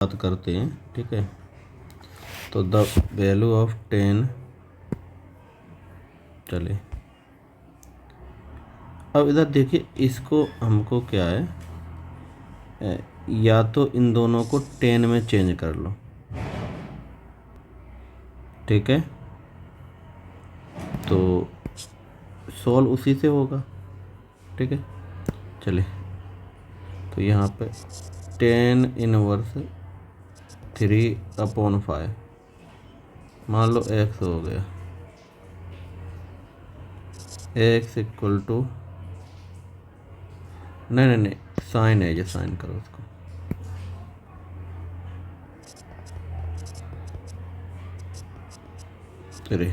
बात करते हैं, ठीक है। तो द वैल्यू ऑफ 10, चले अब इधर देखिए, इसको हमको क्या है, या तो इन दोनों को 10 में चेंज कर लो, ठीक है, तो सॉल्व उसी से होगा, ठीक है। चले तो यहाँ पे 10 इनवर्स 3/5 मान लो x हो गया, x इक्वल टू, नहीं साइन है, ये साइन करो उसको, अरे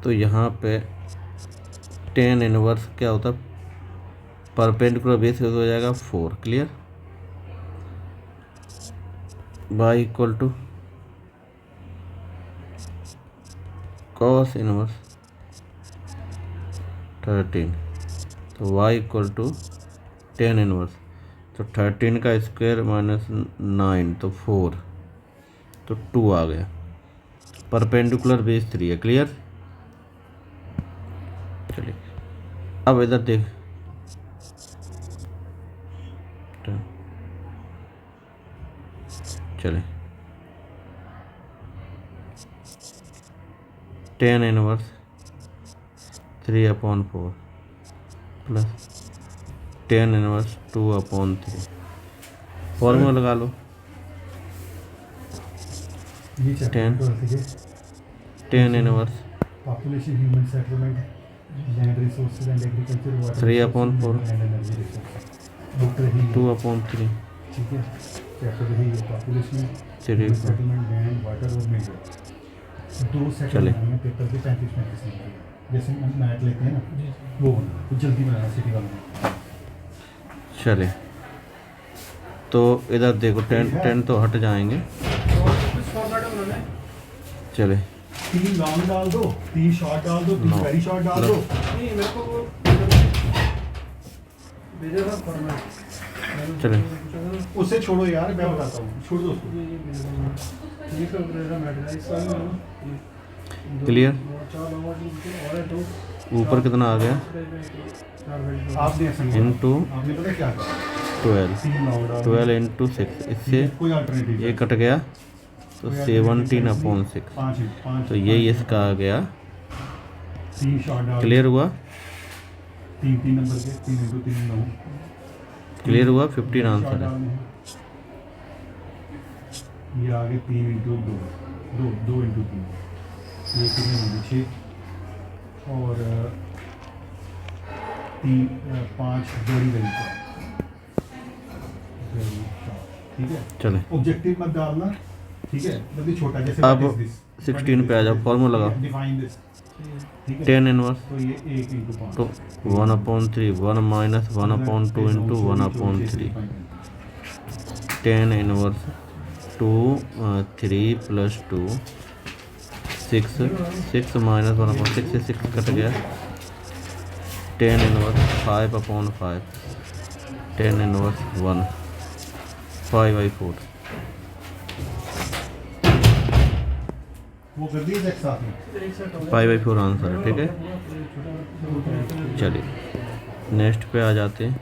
तो यहाँ पे 10 इनवर्स क्या होता है, परपेंडिकुलर बेस हो जाएगा 4, clear. y equal to cos inverse 13, तो y इक्वल टू 10 इनवर्स, तो 13 का स्क्वायर माइनस 9 तो 4, तो 2 आ गया। परपेंडिकुलर बेस 3 है, क्लियर। चलिए अब इधर देख, चले 10 इनवर्स 3/4 प्लस 10 इनवर्स 2/3, फॉर्मूला लगा लो। 10 inverse population human settlement land resources and agriculture 3/4 2/3 2/3, ठीक है। चैप्टर रही है पॉपुलेशन 3 सेटलमेंट लैंड वाटर और मेजर, दो चले। सेटलमेंट में पेपर के 35 नंबर, जैसे हम मैट लेते हैं ना वो बना, तो जल्दी बनाना सिटी वालों ने। चले तो इधर देखो 10 तो हट जाएंगे, चले 3 लॉन्ग डाल दो, 3 शॉर्ट डाल दो, 3 वेरी शॉर्ट डाल दो। नहीं मेरे को वो भेजा था फॉर्मेट, चले उससे छोड़ो यार, मैं बताता हूँ, छोड़ दो उसको। ये सब रेजा मैटर इस साल में क्लियर। 4 नंबर और है 2 ऊपर कितना आ गया, आपने ऐसा नहीं इनटू आपने पता क्या कहा, 12, 3 लॉन्ग डाल 12 इंटू 6, इससे कोई अल्टरनेटिव ये कट गया, तो 17/6, 5 तो यही इसका आ गया, 3 शॉर्ट डाल, क्लियर हुआ, 3 नंबर के 3 इंटू 3 9, क्लियर हुआ, 15 आंसर है। ये आगे 3 इंटू 2 इंटू 3, ये कितने होंगे 6 और 5 बड़ी वैल्यू, ठीक है। चले ऑब्जेक्टिव मत डालना, ठीक है, मतलब छोटा, जैसे अब 16 पे आ जाओ, फॉर्मूला लगाओ। डिफाइन दिस, ठीक है। 10 इनवर्स तो ये 1 इंटू 5, तो 1/3, 1 minus 1/2 into 1/3, 10 inverse 2 3 plus 2 6 minus 1/6 से 6 कट गया, 10 इनवर्स 5/5, 10 इनवर्स 1 5/4, वो कर दिए एक साथ में। 5/4 आंसर है, ठीक है। चलिए नेक्स्ट पे आ जाते हैं।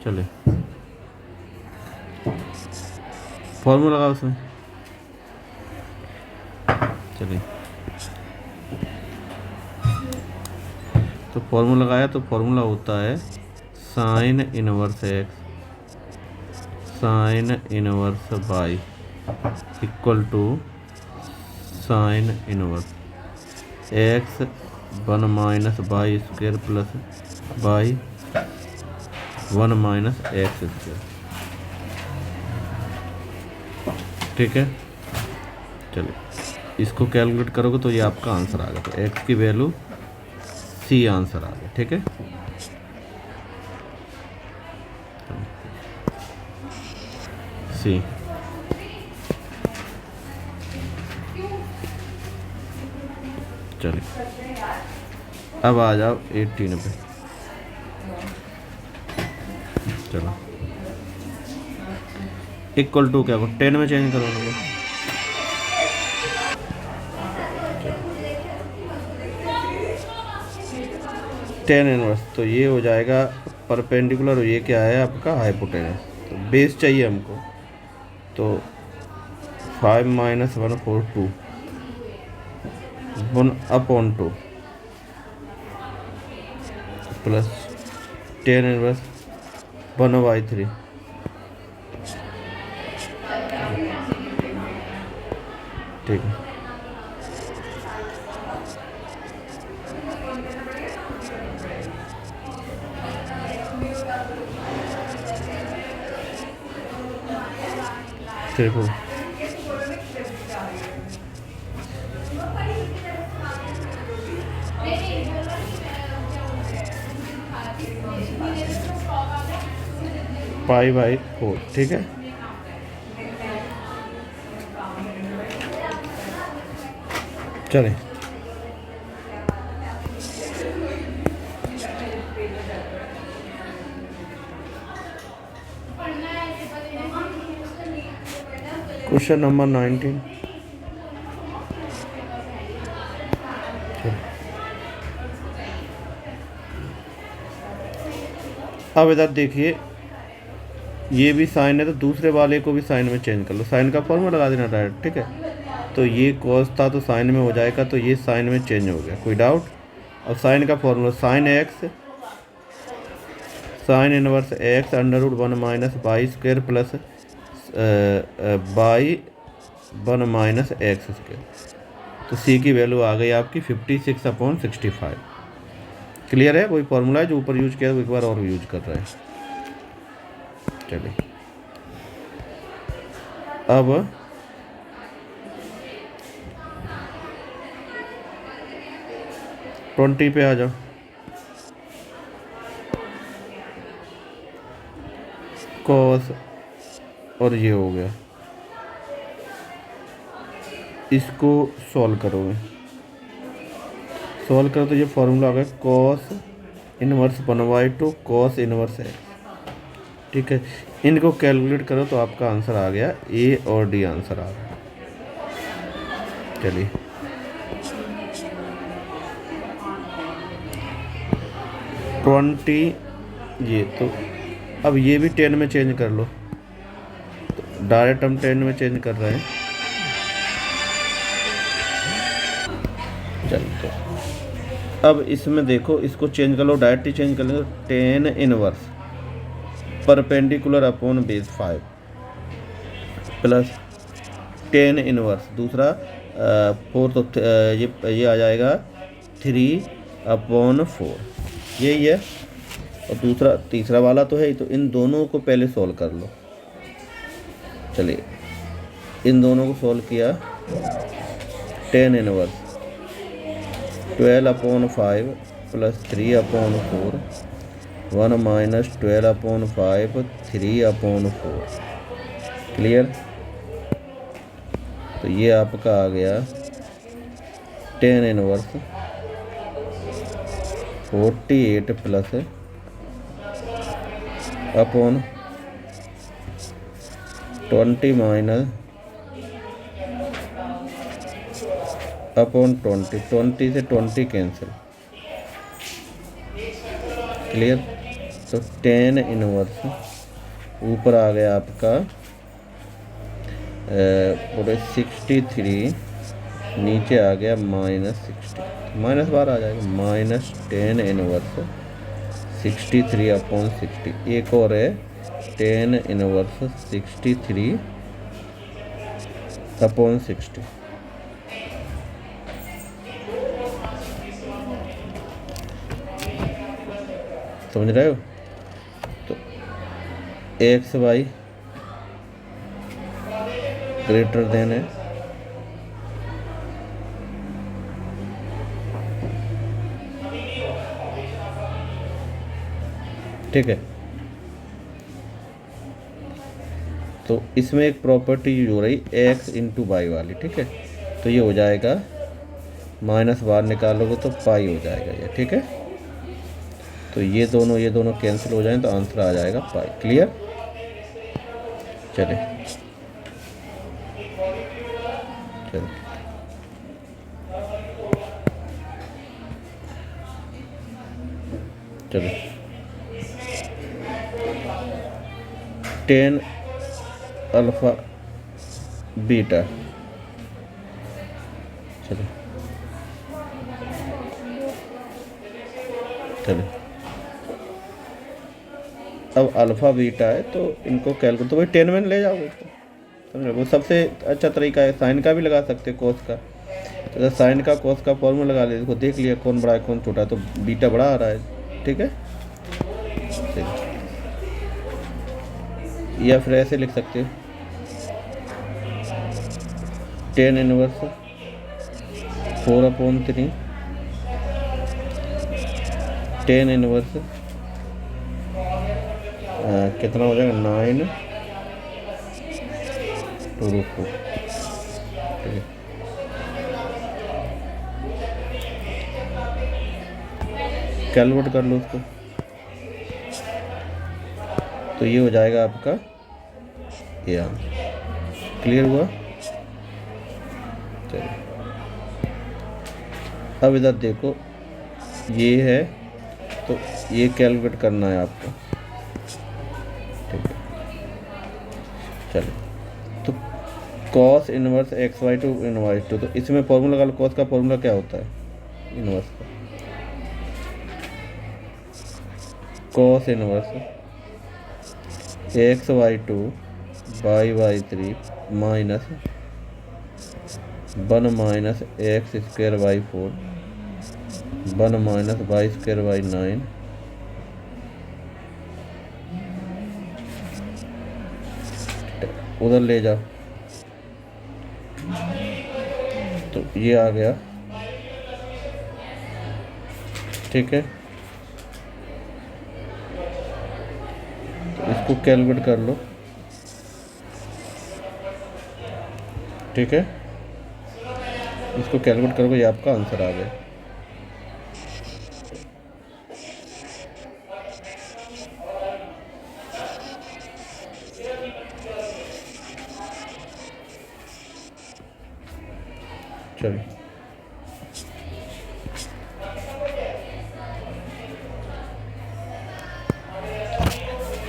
चले फॉर्मूला लगा उसमें, चलिए तो फॉर्मूला लगाया, तो फॉर्मूला होता है sine inverse x sine inverse y equal to sine inverse x 1 minus y square plus y 1 minus x square, ठीक है। चलिए इसको कैलकुलेट करोगे तो ये आपका आंसर आ गया, तो एक्स की वैल्यू सी आंसर आ गया, ठीक है। सी। चलिए अब आ जाओ 18 पे। चलो इक्वल टू क्या को 10 में चेंज करो ना। 10 इनवर्स, तो ये हो जाएगा परपेंडिकुलर, और ये क्या है आपका हाइपोटेनस। तो बेस चाहिए हमको, तो 5 - 1 4 2 1/2 प्लस 10 इनवर्स 1/3। ठीक है, ट्रिपल। π/4। ठीक है, चलें। Question number 19। अब इधर देखिए, ये भी साइन है तो दूसरे वाले को भी साइन में चेंज कर लो। साइन का फॉर्मूला लगा देना डायरेक्ट। ठीक है, तो ये कॉस था तो साइन में हो जाएगा, तो ये साइन में चेंज हो गया, कोई डाउट। और साइन का formula sine x sine inverse x √1 - y² plus y1 - x²। तो सी की वैल्यू आ गई आपकी 56/65। क्लियर है, वही फॉर्मूला है जो ऊपर यूज किया, वो एक बार और यूज कर रहे हैं। चलिए अब ट्वेंटी पे आ जाओ। कॉस, और ये हो गया, इसको सॉल्व करोगे, सॉल्व करो तो ये फॉर्मूला आ गया cos inverse 1/2 cos inverse x. ठीक है, इनको कैलकुलेट करो तो आपका आंसर आ गया, ए और डी आंसर आ गया। चलिए ट्वेंटी, ये तो अब ये भी 10 में चेंज कर लो, तो डायरेक्ट हम 10 में चेंज कर रहे हैं। चलिए तो अब इसमें देखो, इसको चेंज कर लो, डायरेक्ट ही चेंज कर लो। 10 inverse perpendicular upon base 5 plus 10 inverse दूसरा 4, तो ये आ जाएगा 3/4, यही है। और दूसरा तीसरा वाला तो है ही, तो इन दोनों को पहले सॉल्व कर लो। चलिए इन दोनों को सॉल्व किया, 10 इनवर्स 12/5 प्लस 3/4 1 - 12/5 3/4। क्लियर, तो ये आपका आ गया 10 inverse 48 plus upon 20 minus upon 20, 20 से 20 कैंसिल। क्लियर, तो 10 इनवर्स ऊपर आ गया आपका पूरे 63, नीचे आ गया -60, माइनस बार आ जाएगा, -10 इनवर्स 63/60। एक और है 10 इनवर्स 63/60। समझ रहे हो, तो XY ग्रेटर देन है ठीक है। तो इसमें एक प्रॉपर्टी यूज हो रही एक्स इंटू वाई वाली, ठीक है। तो ये हो जाएगा माइनस बाहर निकालोगे तो पाई हो जाएगा ये, ठीक है। तो ये दोनों कैंसिल हो जाएं तो आंसर आ जाएगा पाई। क्लियर? चले चलो चलो 10 अल्फ़ा बीटा। चलो चलो अब अल्फ़ा बीटा है तो इनको कैलकुलेट, तो वही 10 में ले जाओगे इसको, समझ वो सबसे अच्छा तरीका है। साइन का भी लगा सकते हैं, कोस का। तो अगर साइन का कोस का फॉर्मूला लगा ले, इसको देख लिया कौन बड़ा है कौन छोटा है, तो बीटा बड़ा आ रहा है, ठीक है। या फिर ऐसे लिख सकते हो 10 इनवर्स 4/3 10 इनवर्स कितना हो जाएगा 9 2/4, ठीक है। कैलकुलेट कर लो उसको, तो ये हो जाएगा आपका ये आंसर। क्लियर हुआ? चलिए अब इधर देखो, ये है तो ये कैलकुलेट करना है आपको, ठीक है। चलिए तो कॉस इनवर्स x/2 इनवर्स 2, तो इसमें फॉर्मूला का कॉस का फॉर्मूला क्या होता है इनवर्स का? Cos inverse x/2 y/3 minus 1 minus x² 4 1 minus y² 9 उधर ले जाओ, तो ये आ गया, ठीक है। तो इसको कैलकुलेट कर लो, ठीक है। इसको कैलकुलेट करोगे ये आपका आंसर आ गया। चलिए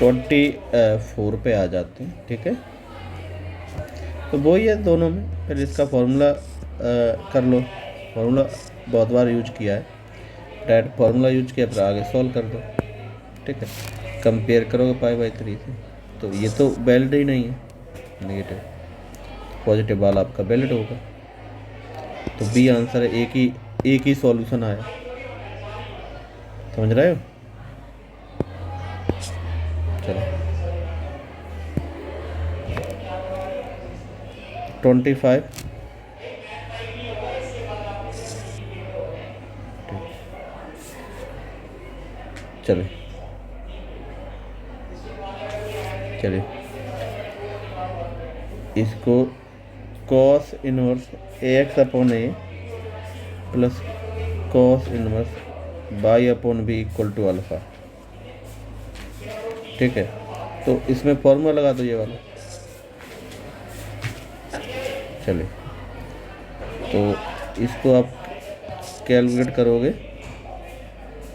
24 पे आ जाते हैं, ठीक है। तो वही है दोनों में, फिर इसका फॉर्मूला कर लो। फॉर्मूला बहुत बार यूज किया है, डायरेक्ट फार्मूला यूज किया, फिर आगे सॉल्व कर दो, ठीक है। कंपेयर करोगे π/3 से, तो ये तो वैलिड ही नहीं है, नेगेटिव। पॉजिटिव वाला आपका वैलिड होगा, तो बी आंसर है। एक ही सॉल्यूशन आया, समझ रहे हो? चलो 25 चलिए चलिए इसको cos inverse ax/a plus cos inverse y/b equal to alpha, ठीक है। तो इसमें फॉर्मूला लगा दो ये वाला। चलिए तो इसको आप कैलकुलेट करोगे,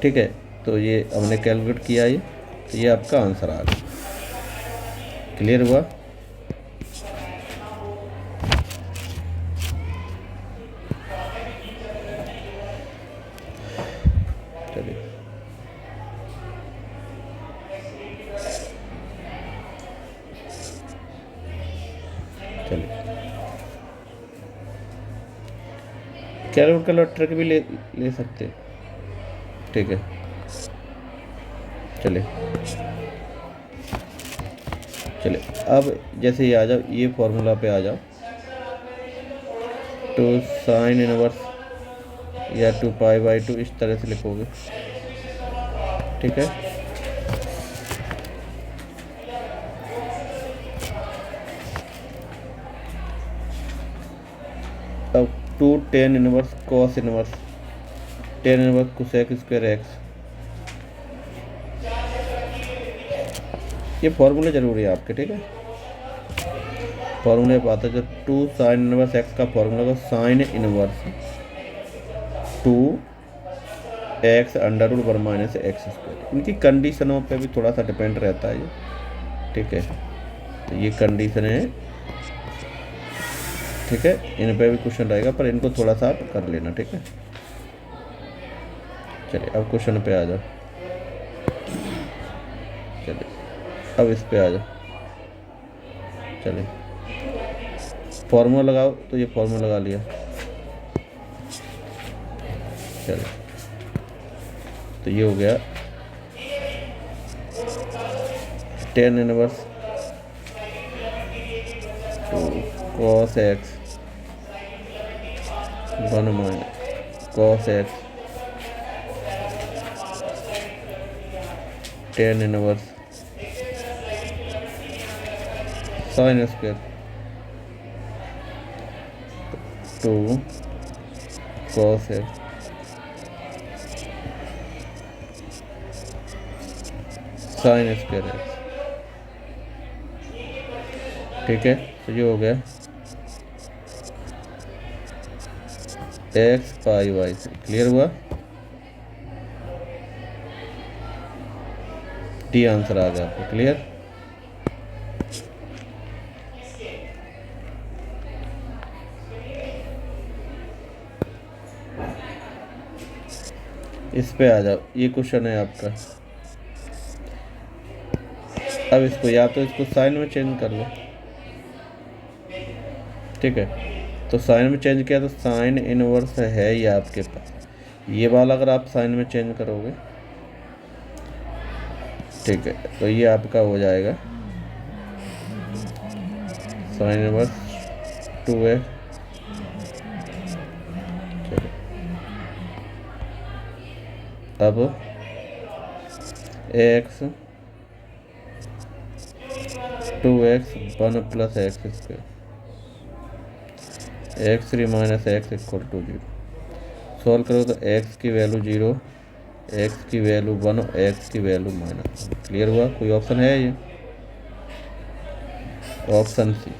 ठीक है। तो ये हमने कैलकुलेट किया, ये तो ये आपका आंसर आ गया। क्लियर हुआ? चलिए चलिए कैलकुलेट का ट्रिक भी ले सकते, ठीक है। चलिए अब जैसे ये आ जाओ, ये फॉर्मूला पे आ जाओ, टू साइन इनवर्स या 2π/2 इस तरह से लिखोगे, ठीक है। 2 tan inverse cos inverse tan inverse cosec square x. ये फॉर्मूले ज़रूरी है आपके, ठीक है। फॉर्मूले पे आता है जो 2 साइन इनवर्स एक्स का फॉर्मूला को sine inverse 2 x under root 1 minus x square. इनकी कंडीशनों पे भी थोड़ा सा डिपेंड रहता है ये, ठीक है। तो ये कंडीशन है, ठीक है, इन पे भी क्वेश्चन रहेगा, पर इनको थोड़ा सा आप कर लेना, ठीक है। चलिए अब क्वेश्चन पे आ जाओ। चलिए अब इस पे आ जाओ। चलिए फॉर्मूला लगाओ, तो ये फॉर्मूला लगा लिया। चलिए तो ये हो गया tan inverse 2 cos x 1 minus cos x tan inverse sin square 2 cos x sin square x, ठीक है। तो ये हो गया एक्स पाई वाई से। क्लियर हुआ? डी आंसर आ गया आपको। क्लियर? इस पे आ जाओ, ये क्वेश्चन है आपका। अब इसको या तो इसको साइन में चेंज कर लो, ठीक है। तो साइन में चेंज किया तो साइन इनवर्स है ये आपके पास, ये वाला अगर आप साइन में चेंज करोगे, ठीक है, तो ये आपका हो जाएगा साइन इनवर्स 2x। अब x 2x 1 plus x square x3 minus x equal to 0। Solve करो तो x की वैल्यू 0, x की वैल्यू 1 और x की वैल्यू -1। क्लियर हुआ? कोई ऑप्शन है ये? Option C.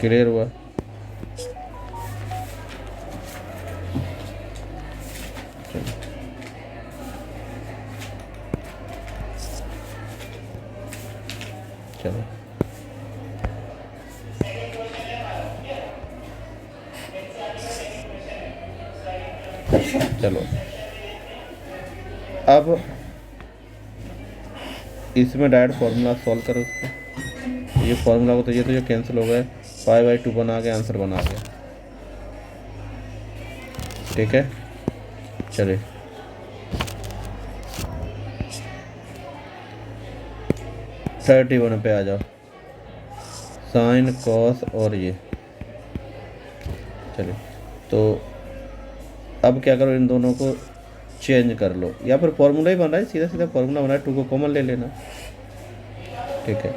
क्लियर हुआ? चलो चलो अब इसमें डायरेक्ट फॉर्मूला सॉल्व करो उसको। ये फॉर्मूला को तो ये कैंसिल हो गया, पाई/2 बना के आंसर बना गया, ठीक है। चलिए 31 पे आ जाओ, साइन कॉस और ये। चलिए तो अब क्या करो, इन दोनों को चेंज कर लो, या फिर फॉर्मूला ही बन रहा है, सीधा सीधा फॉर्मूला बन रहा है, 2 को कॉमन ले लेना, ठीक है।